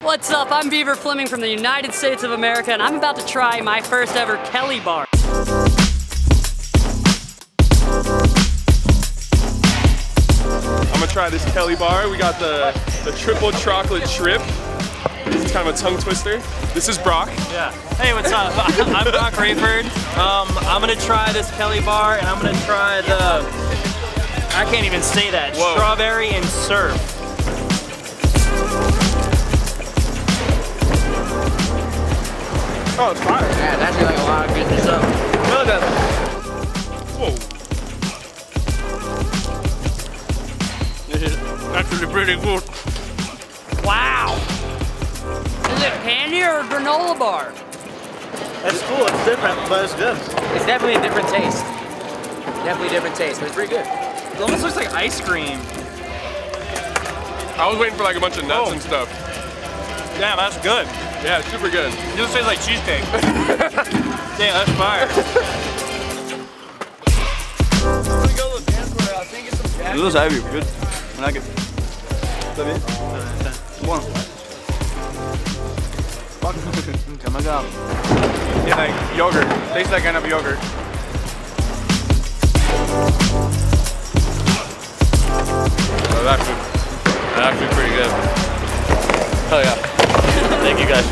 What's up? I'm Beaver Fleming from the United States of America, and I'm about to try my first ever Kelly bar. I'm gonna try this Kelly bar. We got the triple chocolate shrimp. This is kind of a tongue twister. This is Brock. Yeah. Hey, what's up? I'm Brock Rayford. I'm gonna try this Kelly bar, and I'm gonna try the, I can't even say that, Whoa. Strawberry and surf. Oh, it's fire. Yeah, that's like a lot of good stuff. Smell that. Whoa. This is actually pretty good. Wow! Is it candy or a granola bar? That's cool. It's different, but it's good. It's definitely a different taste. Definitely a different taste, but it's pretty good. It almost looks like ice cream. I was waiting for like a bunch of nuts and stuff. Damn, that's good. Yeah, it's super good. It just tastes like cheesecake. Damn, that's fire. Noodles heavy, good. I like it. Está bien? Bueno. Oh my god. Yeah, like yogurt. Tastes like kind of yogurt. Oh, that's actually pretty good. Oh yeah. Thank you guys.